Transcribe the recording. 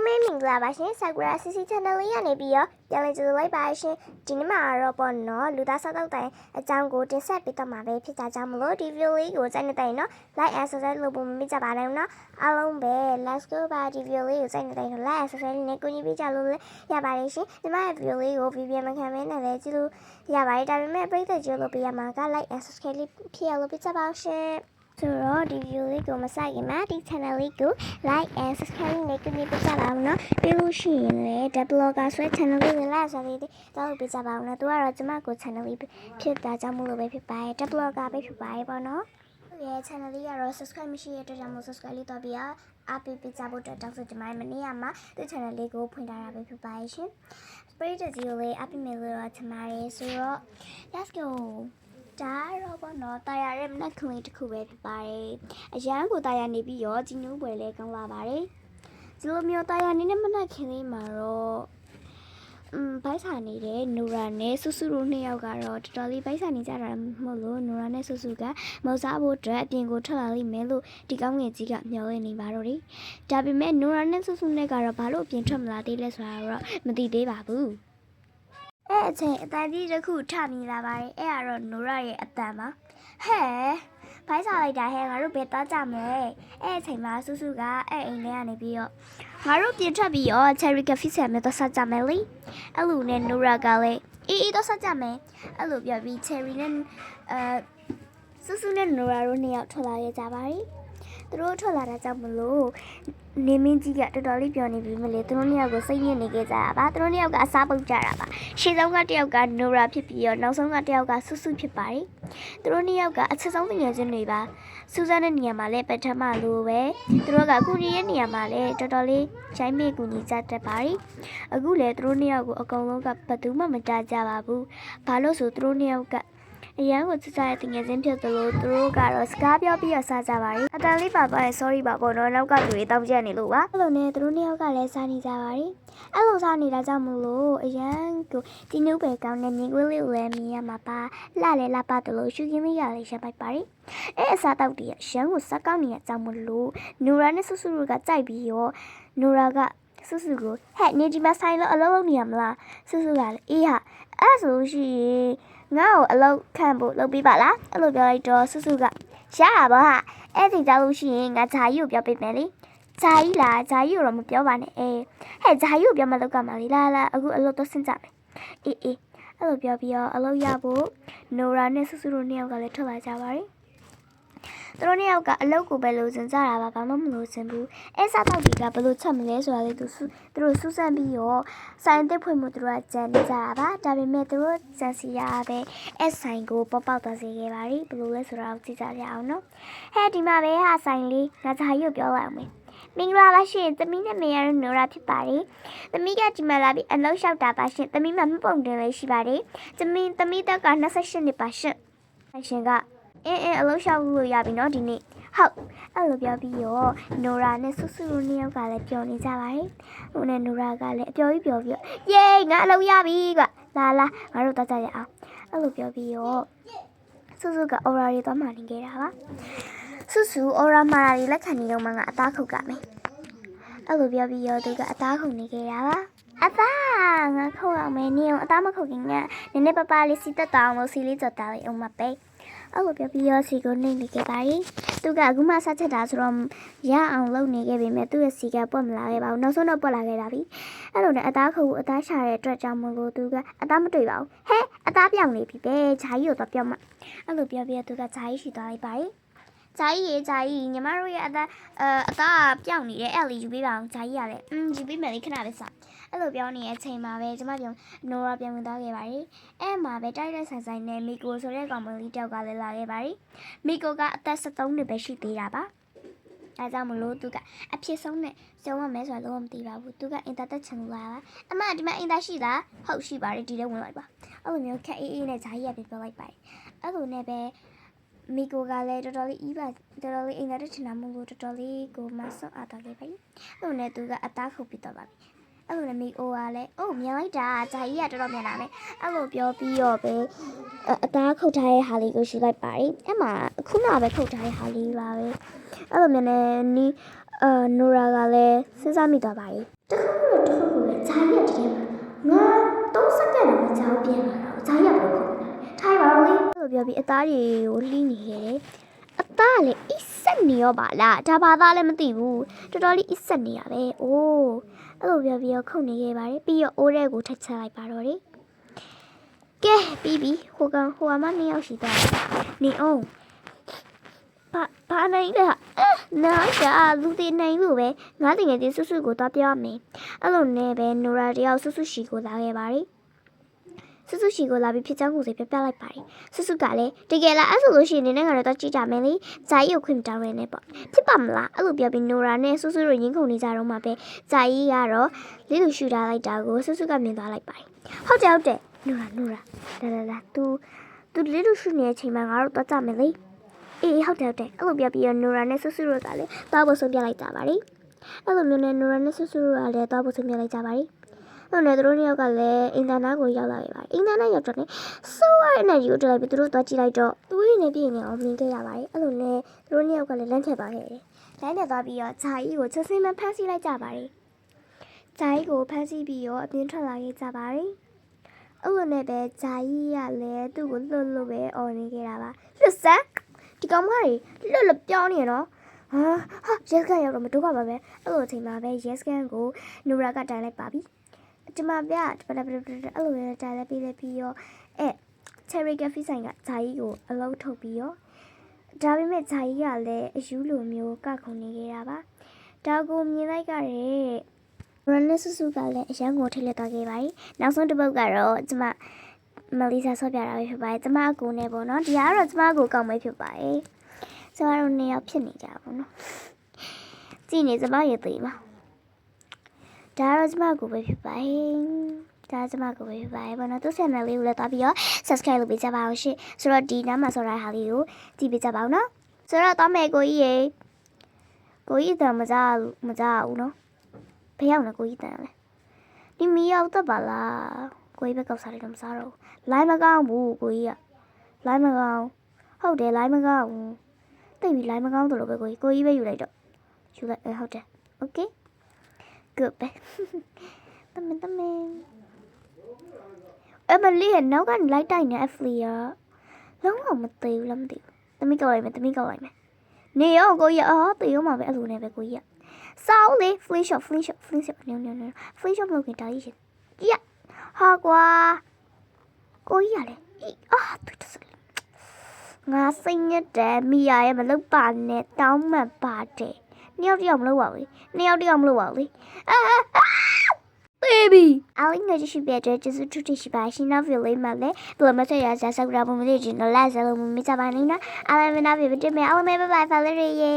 မင်္ဂလာပါရှင်ဆာကူရာစီစီ channel လေးရနေပြီးတော့ပြန်လည်ကြိုဆိုလိုက်ပါရှင်ဒီနေ့မှာတော့ပေါ့နော်လူသားစားတော့တိုင်အကြောင်းကိုတင်ဆက်ပေးတော့မှာပဲဖြစ်ကြကြောင်းမလို့ဒီ video လေးကိုစိုက်နေတိုင်နော် like and subscribe လုပ်ဖို့မမေ့ကြပါနဲ့နော်အားလုံးပဲ let's go ပါဒီ video လေးကိုစိုက်နေတိုင် like and subscribe နဲ့ကိုကြီးပေးကြလို့လည်းရပါတယ်ရှင်ဒီမှာ video လေးကို video မခံမဲနဲ့လည်းကြည့်လို့ရပါတယ်ဒါပေမဲ့ပရိသတ်ကြိုလို့ပေးရမှာက like and subscribe လေးဖြစ်အောင်လုပ်ပေးကြပါရှင်ဆိုတော့ဒီ video လေးကိုမဆိုင်ခင်မှာဒီ channel လေးကို like and subscribe နဲ့ကူညီပေးကြပါဦးနော်ပြီးလို့ရှိရင်လည်း developer ဆွဲ channel လေးဝင်လာဆိုပြီးတော့ပေးကြပါဦးနော်သူကတော့ကျမကို channel လေးဖြစ်တာကြောင့်မို့လို့ပဲဖြစ်ပါတယ် developer ပဲဖြစ်ပါတယ်ပေါ့နော်သူရဲ့ channel လေးကတော့ subscribe မရှိတဲ့အတွက်ကြောင့်မို့ subscribe လေးတော့ပြီးအားပေးကြဖို့အတွက်တောင်းဆိုကြပါတယ်မနေ့ကမှသူ channel လေးကိုဖွင့်ထားတာပဲဖြစ်ပါတယ်ရှင်ပရိသတ်ကြီးကိုလည်းအားပေးမယ်လို့ထင်ပါတယ်ဆိုတော့ let's goဒါတော့ဘောနော်တာယာရဲ့မနက်ကလေးတစ်ခုပဲဖြစ်ပါတယ်အရန်ကိုတာယာနေပြီးရောကြီးညိုးပွဲလဲကောင်းလာပါတယ်ဒီလိုမျိုးတာယာနေနဲ့မနက်ခင်းလေးမှာတော့ဘိုက်စာနေတဲ့နူရာနဲ့ဆူဆူတို့နှစ်ယောက်ကတော့တော်တော်လေးဘိုက်စာနေကြတာမဟုတ်လို့နူရာနဲ့ဆူဆူကမော်စားဖို့အတွက်အပြင်ကိုထွက်လာလိမ့်မယ်လို့ဒီကောင်းငယ်ကြီးကမျှော်လင့်နေပါတော့တယ်ဒါပေမဲ့နူရာနဲ့ဆူဆူနဲ့ကတော့ဘာလို့အပြင်ထွက်မလာသေးလဲဆိုတာတော့မသိသေးပါဘူးအဲ့အချိန်အတန်ကြီးတစ်ခုထမြင်လာပါတယ်အဲ့ကတော့နိုရာရဲ့အတန်ပါဟဲ့ဘိုက်စားလိုက်တာဟဲ့ငါတို့ဘယ်သွားကြမလဲအဲ့အချိန်မှာဆူဆူကအဲ့အိမ်ထဲကနေပြီးတော့ငါတို့ပြင်ထွက်ပြီးတော့ cherry coffee ဆက်မယ်သွားစားကြမယ်လေအဲ့လိုနဲ့နိုရာကလည်းအေးသွားစားကြမယ်အဲ့လိုပြောပြီး cherry နဲ့ဆူဆူနဲ့နိုရာတို့နှစ်ယောက်ထွက်လာရကြပါတယ်သူတို့ထွက်လာတာကြောင့်မလို့နေမင်းကြီးကတော်တော်လေးပြောနေပြီမလေသူတို့နှစ်ယောက်ကိုစိတ်ညစ်နေကြတာပါသူတို့နှစ်ယောက်ကအစားပုတ်ကြတာပါရှေ့ဆုံးကတယောက်ကနိုရာဖြစ်ပြီးတော့နောက်ဆုံးကတယောက်ကဆူဆူဖြစ်ပါတယ်သူတို့နှစ်ယောက်ကအချက်ဆုံးငယ်ချင်းတွေပါစူဇန်တဲ့နေရာမှာလည်းပထမလိုပဲသူတို့ကကူညီရဲ့နေရာမှာလည်းတော်တော်လေးချိုင်းမေကူညီကြတတ်ပါတယ်အခုလည်းသူတို့နှစ်ယောက်ကိုအကုန်လုံးကဘယ်သူမှမတားကြပါဘူးဘာလို့ဆိုသူတို့နှစ်ယောက်ကအရန်ကိုစစ်စားတဲ့ငယ်ချင်းဖြစ်သလိုသူတို့ကတော့စကားပြောပြီးတော့စားကြပါတယ်အတန်လေးပါပါ sorry ပါပေါ့နော်နောက်ကသူတွေတောက်ကြနေလို့ပါအဲ့လိုနဲ့သူတို့နှစ်ယောက်ကလည်းစားနေကြပါတယ်အဲ့လိုစားနေတာကြောင့်မလို့အရန်ကိုဒီနုပဲကောင်းတဲ့မြင်ကွင်းလေးကိုလည်းမြင်ရမှာပါလှလဲလှပတယ်လို့ရှူကင်းလေးရလည်းရပိုက်ပါတယ်အဲ့အစားတောက်တည်းရန်ကိုစက်ကောက်နေတဲ့ကြောင့်မလို့နိုရာနဲ့ဆူဆူတို့ကကြိုက်ပြီးရောနိုရာကဆူဆူကိုဟဲ့နေဒီမှာဆိုင်လို့အလုပ်လုပ်နေရမလားဆူဆူကလည်းအေးဟာအဲ့ဆိုရှိရင်ငါ့ကိုအလုပ်ခံဖို့လုပ်ပေးပါလားအဲ့လိုပြောလိုက်တော့ဆူဆူကရတာပါဟာအဲ့ဒီကြောက်လို့ရှိရင်ငါဂျာကြီးကိုပြောပေးမယ်လေဂျာကြီးလားဂျာကြီးကိုတော့မပြောပါနဲ့ဟဲ့ဂျာကြီးကိုပြောမှလုပ်ကမှာလေလာအခုအလုပ်တော့ဆင်းကြမယ်အေးအဲ့လိုပြောပြီးတော့အလုပ်ရဖို့နိုရာနဲ့ဆူဆူတို့နှစ်ယောက်ကလည်းထွက်လာကြပါတယ်သူတို့နှစ်ယောက်ကအလုပ်ကိုပဲလိုချင်ကြတာပါဘာမှမလိုချင်ဘူးအဲစားတော့ဒီကဘယ်လိုချက်မလဲဆိုတာလေသူတို့စူးစမ်းပြီးတော့ဆိုင်တစ်ဖွင့်မှုသူတို့ကကြံနေကြတာပါဒါပေမဲ့သူတို့ကြံစီရပဲအဲဆိုင်ကိုပေါပေါသွားစေခဲ့ပါပြီဘယ်လိုလဲဆိုတာကိုကြည့်ကြရအောင်နော်ဟဲ့ဒီမှာပဲဟာဆိုင်လေးငါဂျာကြီးကိုပြောလိုက်အောင်မယ်မင်္ဂလာပါရှင်သမီးနဲ့မေရနိုရာဖြစ်ပါတယ်သမီးကဒီမှာလာပြီးအလုပ်လျှောက်တာပါရှင်သမီးမှမပုံတင်လေးရှိပါတယ်သမီးတက်က28နှစ်ပါရှင်ရှင်ကအင်းအလုပ်လျှောက်လို့ရပြီနော်ဒီနေ့ဟုတ်အဲ့လိုပြောပြီးတော့နိုရာနဲ့ဆူဆူတို့နှစ်ယောက်ကလည်းပြောနေကြပါတယ်ဟိုနဲ့နိုရာကလည်းအပြောကြီးပြောပြီးတော့ယေးငါအလုပ်ရပြီကွလာငါတို့သွားကြရအောင်အဲ့လိုပြောပြီးတော့ဆူဆူကအော်ရာရီသွားမှနေခဲ့တာပါဆူဆူအော်ရာမာရီလက်ခံနေတော့မှငါအသားခုတ်ကမယ်အဲ့လိုပြောပြီးတော့သူကအသားခုတ်နေခဲ့တာပါအသားငါခုတ်အောင်မယ်နေအောင်အသားမခုတ်ခင်ကနည်းနည်းပပလေးစီတက်တောင်းလို့စီလေးကြော်တာလေးအောင်မပေးအဲ့လိုပြောပြီးတော့စီကိုနှိမ့်နေခဲ့ပါရီသူကအခုမှဆက်ချက်တာဆိုတော့ရအောင်လုပ်နေခဲ့ပေမဲ့သူ့ရဲ့စီကပွက်မလာခဲ့ပါဘူးနောက်ဆုံးတော့ပွက်လာခဲ့တာပြီအဲ့လိုနဲ့အသားခုတ်အသားရှာတဲ့အတွက်ကြောင့်မလို့သူကအသားမတွေ့ပါဘူးဟဲ့အသားပြောင်းနေပြီပဲဂျာကြီးကိုတော့ပြောင်းမှအဲ့လိုပြောပြီးတော့သူကဂျာကြီးရှိသွားလိုက်ပါရီဂျာကြီးညီမတို့ရဲ့အသားပြောင်းနေတယ်အဲ့လေယူပေးပါအောင်ဂျာကြီးရတယ်ယူပေးမယ်လေခဏလေးစအဲ့လိုပြောနေတဲ့အချိန်မှာပဲကျမပြောနိုရာပြန်ဝင်သွားခဲ့ပါတယ်အဲ့မှာပဲတိုက်ဆိုင်နဲ့မီကိုဆိုတဲ့ကောင်မလေးတယောက်ကလည်းလာခဲ့ပါတယ်မီကိုကအသက်73နှစ်ပဲရှိသေးတာပါအဲကြောင့်မလို့သူကအဖြစ်ဆုံးနဲ့ကျောင်းမမဲဆိုတာလုံးဝမသိပါဘူးသူကအင်တာတက်ချင်လို့လာတာအမဒီမှာအင်တာရှိလားဟုတ်ရှိပါတယ်ဒီထဲဝင်လိုက်ပါအဲ့လိုမျိုးခက်အေးနဲ့ဂျာကြီးကပြောလိုက်ပါတယ်အဲ့လိုနဲ့ပဲမီကိုကလည်းတော်တော်လေးအင်တာတက်ချင်တာမဟုတ်တော်တော်လေးကိုမဆော့အားတော့ခဲ့ပါအဲ့လိုနဲ့သူကအသားခုတ်ပြီးတော့ပါအဲ့လိုနဲ့မီအိုကလည်းအိုးမြန်လိုက်တာဂျာကြီးကတော်တော်မြန်လာမယ်အဲ့လိုပြောပြီးတော့ပဲအသားခုတ်ထားတဲ့ဟာလေးကိုယူလိုက်ပါတယ်အဲ့မှာခုနကပဲခုတ်ထားတဲ့ဟာလေးပါပဲအဲ့လိုမျိုးနဲ့နီး နိုရာကလည်းစဉ်းစားမိသွားပါလေတခုခုပဲဂျာကြီးကတကယ်မှာငါ3စက္ကန့်တော့မကြောက်ပြန်လာတော့ဂျာကြီးကဘယ်လိုခေါ်လဲထိုင်ပါဦးလေလို့ပြောပြီးအသားတွေကိုလှီးနေခဲ့တယ်အသားကလည်းအစ်ဆက်နေရောပါလားဒါဘာသားလည်းမသိဘူးတော်တော်လေးအစ်ဆက်နေရပဲအိုးအဲ့လိုပြောပြီးတော့ခုန်နေခဲ့ပါတယ်ပြီးတော့အိုးထဲကိုထက်ချလိုက်ပါတော့တယ်ကဲပြီးပြီဟိုကောင်ဟိုအမ2ယောက်ရှိသွားတယ်နေအောင်ဘာနိုင်လဲနားကြလူတွေနိုင်လို့ပဲငါတကယ်ဒီဆွဆွကိုတော့ပြောမယ်အဲ့လိုနဲ့ပဲနိုရာတယောက်ဆွဆွရှိကိုလာခဲ့ပါတယ်ဆွဆွရှိကိုလာပြီးဖြစ်ချောင်းကိုစိပြပြလိုက်ပါတယ်ဆွဆွကလည်းတကယ်လားအဲ့ဆိုလို့ရှိရင်နင်းကတော့ကြည့်ကြမယ်လေဇာကြီးကိုခွင့်မတောင်းရနဲ့ပေါ့ဖြစ်ပါမလားအဲ့လိုပြောပြီးနိုရာနဲ့ဆွဆွတို့ရင်းခုန်နေကြတော့မှပဲဇာကြီးကတော့လေးလူရှူထားလိုက်တာကိုဆွဆွကမြင်သွားလိုက်ပါတယ်ဟုတ်တယ်နိုရာလာ तू လေးလူရှူနေတဲ့အချိန်မှာငါတို့တော့ကြမယ်လေအေးဟုတ်တယ်အဲ့လိုပြပြီးနိုရာနဲ့ဆွဆွတို့ကလည်းတောက်ဖို့ဆုံးပြလိုက်ကြပါလေအဲ့လိုမျိုးနဲ့နိုရာနဲ့ဆွဆွတို့ကလည်းတောက်ဖို့ဆုံးပြလိုက်ကြပါလေအဲ့နဲ့သူတို့နှစ်ယောက်ကလည်းအင်တာနက်ကိုရောက်လာခဲ့ပါတယ်အင်တာနက်ရောက်တော့လည်းစိုးရတဲ့ယူတက်လိုက်ပြီးသူတို့သွားကြည့်လိုက်တော့သူရင်းနေပြင်းနေအောင်မြင်ခဲ့ရပါတယ်အဲ့လိုနဲ့သူတို့နှစ်ယောက်ကလည်းလမ်းထက်သွားခဲ့တယ်လမ်းထက်သွားပြီးတော့ဂျာကြီးကိုချက်စင်းမှဖမ်းဆီးလိုက်ကြပါတယ်ဂျာကြီးကိုဖမ်းဆီးပြီးတော့အပြင်းထွက်လာခဲ့ကြပါတယ်အဲ့လိုနဲ့ပဲဂျာကြီးကလည်းသူ့ကိုလှုပ်ပဲអော်နေခဲ့တာပါလွတ်စမ်းဒီကောင်မကြီးလွတ်ပြောနေတော့ဟာရဲစခန်းရောက်တော့မတို့ကပါပဲအဲ့လိုအချိန်မှာပဲရဲစခန်းကိုနိုရာကတိုင်လိုက်ပါပြီဒီမှာဗျအဲ့လိုပဲတိုင်လိုက်ပြီးတော့cherry cafe ဆိုင်ကဂျာကြီးကိုအလုပ်ထုတ်ပြီးတော့ဒါပေမဲ့ဂျာကြီးကလည်းအယူလိုမျိုးကခုန်နေခဲ့တာပါဒါကိုမြင်လိုက်ကြတဲ့ရန်နစ်စုကလည်းအရန်ကိုထိလက်သွားခဲ့ပါတယ်နောက်ဆုံးတစ်ပုတ်ကတော့ကျမမလီစာဆော့ပြတာပဲဖြစ်ပါတယ်ကျမအကူနဲ့ပေါ့နော်ဒီကတော့ကျမအကူကောင်းပဲဖြစ်ပါတယ်ကျမတို့နှစ်ယောက်ဖြစ်နေကြပါဘောနော်ကြည့်နေကျမရသေးပါဒါတော့ကျမအကူပဲဖြစ်ပါတယ်ဒါကျမအကူပဲဖြစ်ပါတယ်ပေါ့နော်သူ channel လေးကိုလည်းသွားပြီးတော့ subscribe လုပ်ပေးကြပါအောင်ရှင့်ဆိုတော့ဒီနားမှာဆော်ရတဲ့ဟာလေးကိုကြည့်ပေးကြပါဦးနော်ဆိုတော့တော့မယ်ကိုကြီးရေကိုကြီးတော့မကြဘူးနော်ဘယ်ရောက်လဲကိုကြီးတန်လဲဒီမီရောက်တော့ပါလားကိုကြီးပဲကောက်စားလိုက်တော့မစားတော့လိုင်းမကောင်းဘူးကိုကြီးကလိုင်းမကောင်းဟုတ်တယ်လိုင်းမကောင်းဘူးတိတ်ပြီးလိုင်းမကောင်းတယ်လို့ပဲကိုကြီးပဲယူလိုက်တော့ယူလိုက်ဟုတ်တယ် okay good ပဲတမင်အမလီရဲ့နောက်ကနေလိုက်တိုက်နေအဖလီယာလုံးဝမသေးဘူးလားမသိဘူးတမီးကောက်လိုက်မယ်နေရောကိုကြီးတေးရောမှာပဲအဲ့လိုနဲ့ပဲကိုကြီးကစောင်းလေ free shop နင်း free shop လုပ်နေတာကြီးရဟာကွာကိုကြီးရလေသူတစငါစိတ်ညစ်တယ်မိရရဲ့မလုပ်ပါနဲ့တောင်းမှပါတယ်နှစ်ယောက်တယောက်မလုပ်ပါဘူးbaby အားလုံးငါကြည့်ပြတဲ့ကျေးဇူးတူရှိပါရှင်နောက်ဗီဒီယိုလေးမှာလည်းဘယ်မှာဆက်ရစားဆောက်ရပုံမလေးကျင်တော့လက်စလုံးမကြပါနဲ့နော်အားလုံးမနာပြပြမယ်အားလုံးပဲ bye bye ဖာလေးရေ